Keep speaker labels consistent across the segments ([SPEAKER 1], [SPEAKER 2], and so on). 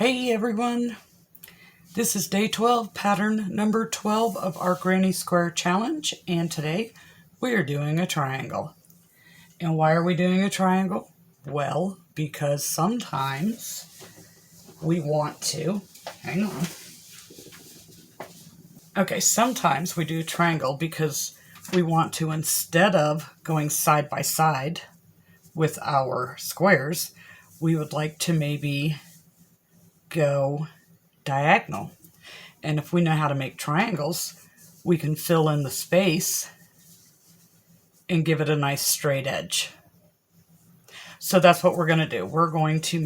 [SPEAKER 1] Hey everyone, this is day 12, pattern number 12 of our Granny Square Challenge, and today we are doing a triangle. And why are we doing a triangle? Well, because sometimes we want to, hang on. Okay, sometimes we do a triangle because we want to, instead of going side by side with our squares, we would like to maybe go diagonal. And if we know how to make triangles, we can fill in the space and give it a nice straight edge. So that's what we're going to do. We're going to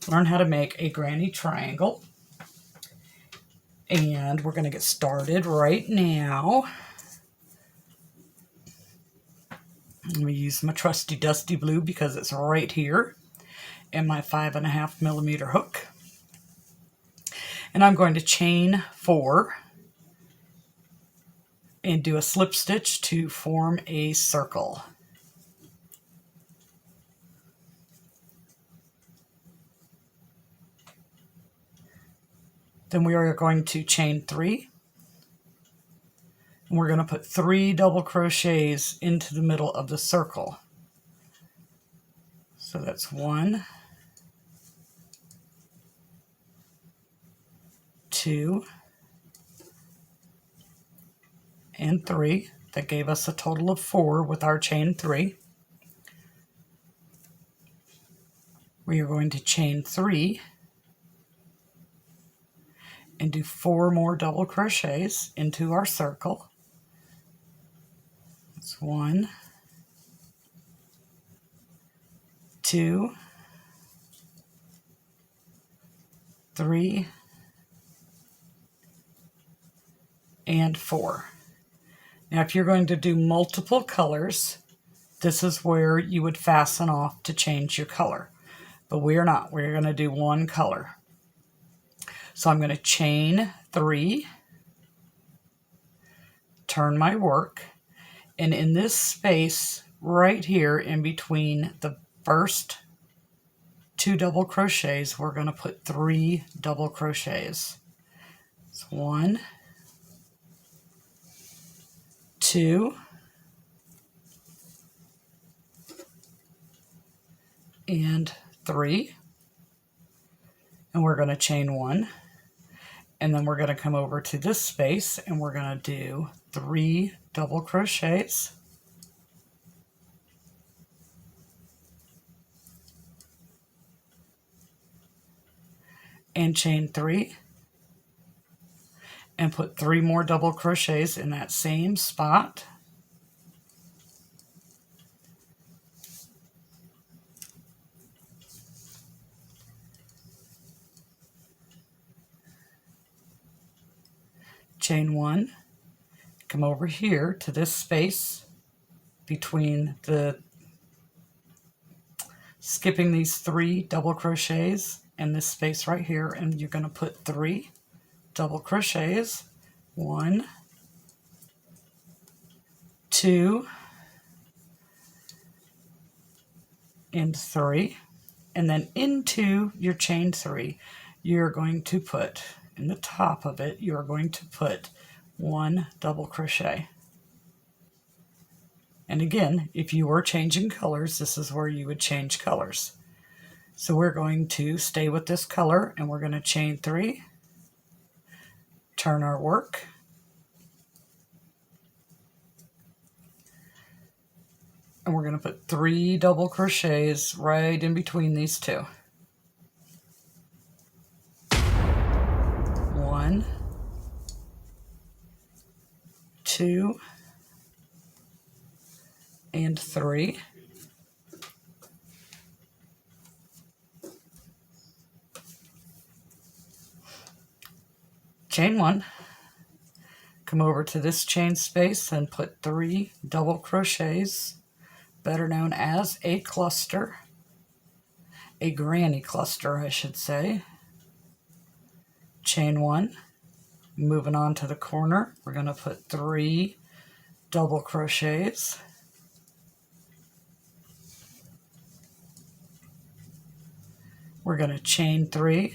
[SPEAKER 1] learn how to make a granny triangle. And we're going to get started right now. Let me use my trusty dusty blue because it's right here, and my 5.5 millimeter hook. And I'm going to chain 4 and do a slip stitch to form a circle. Then we are going to chain 3. And we're going to put 3 double crochets into the middle of the circle. So that's 1, 2, and 3. That gave us a total of 4 with our chain 3. We are going to chain 3 and do 4 more double crochets into our circle. That's 1, 2, 3, and 4. Now if you're going to do multiple colors, this is where you would fasten off to change your color. But we are not. We're going to do one color. So I'm going to chain 3, turn my work, and in this space right here in between the first 2 double crochets, we're going to put 3 double crochets. It's 1, 2, and 3. And we're going to chain 1. And then we're going to come over to this space and we're going to do 3 double crochets. And chain 3. And put 3 more double crochets in that same spot. Chain 1, come over here to this space between skipping these 3 double crochets and this space right here, and you're going to put 3 double crochets. 1, 2, and 3. And then into your chain 3, you're going to put, in the top of it, you're going to put 1 double crochet. And again, if you were changing colors, this is where you would change colors. So we're going to stay with this color, and we're going to chain 3, turn our work, and we're going to put 3 double crochets right in between these 2. 1, 2, and 3. Chain 1. Come over to this chain space and put 3 double crochets, better known as a cluster, a granny cluster, I should say. Chain 1. Moving on to the corner, we're going to put 3 double crochets. We're going to chain 3,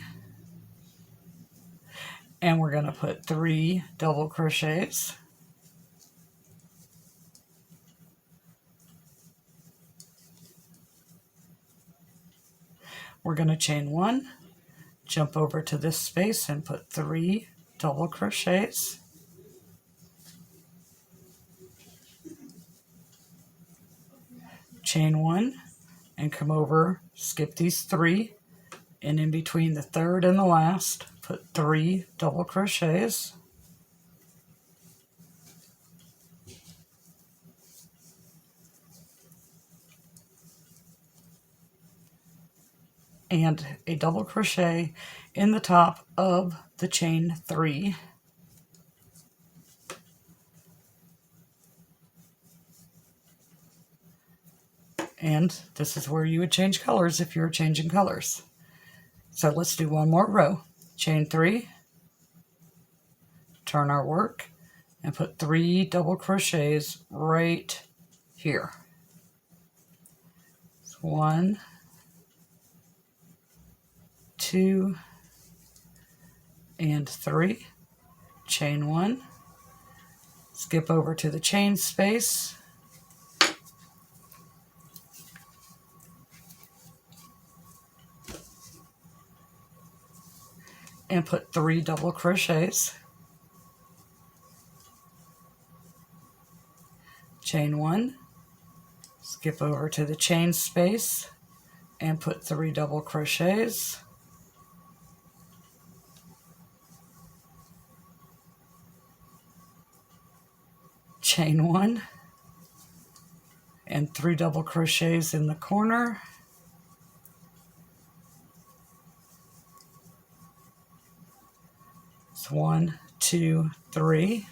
[SPEAKER 1] and we're going to put 3 double crochets. We're going to chain 1, jump over to this space and put 3 double crochets. Chain 1 and come over, skip these 3, and in between the third and the last, put 3 double crochets. And a double crochet in the top of the chain 3. And this is where you would change colors if you were changing colors. So let's do one more row. Chain 3, turn our work, and put 3 double crochets right here. 1, 2, and 3. Chain 1, skip over to the chain space, and put 3 double crochets. Chain 1, skip over to the chain space, and put 3 double crochets. Chain 1, and 3 double crochets in the corner. It's 1, 2, 3.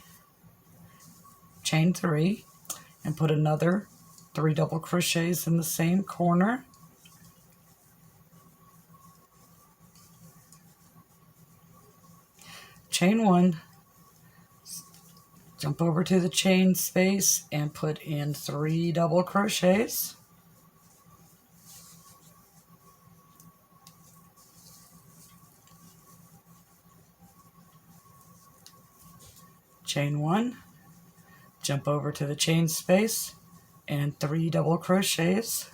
[SPEAKER 1] Chain 3, and put another 3 double crochets in the same corner. Chain 1, jump over to the chain space and put in 3 double crochets. Chain 1, jump over to the chain space and 3 double crochets.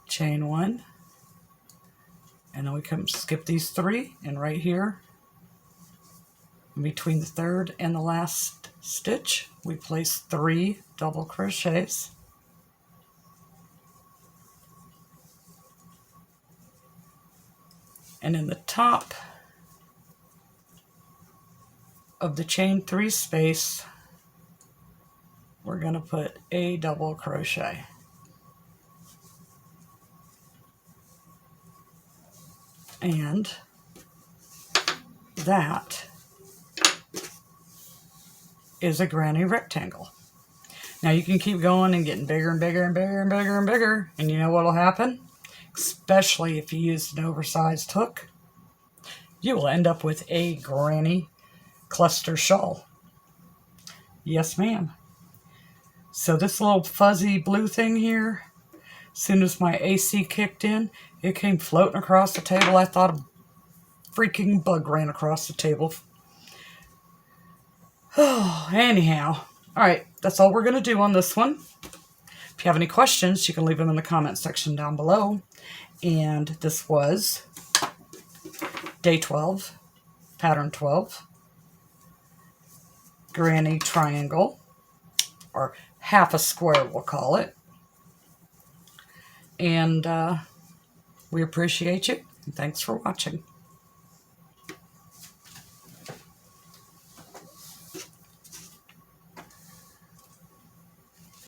[SPEAKER 1] Chain 1, and then we come skip these 3, and right here in between the third and the last stitch we place 3 double crochets. And in the top of the chain 3 space, we're going to put a double crochet. And that is a granny rectangle. Now you can keep going and getting bigger and bigger and bigger and bigger and bigger, and you know what will happen? Especially if you use an oversized hook, you will end up with a granny cluster shawl. Yes, ma'am. So this little fuzzy blue thing here, as soon as my AC kicked in, it came floating across the table. I thought a freaking bug ran across the table. Oh, anyhow. All right, that's all we're going to do on this one. If you have any questions, you can leave them in the comment section down below. And this was day 12, pattern 12, granny triangle, or half a square we'll call it. And we appreciate you, and thanks for watching.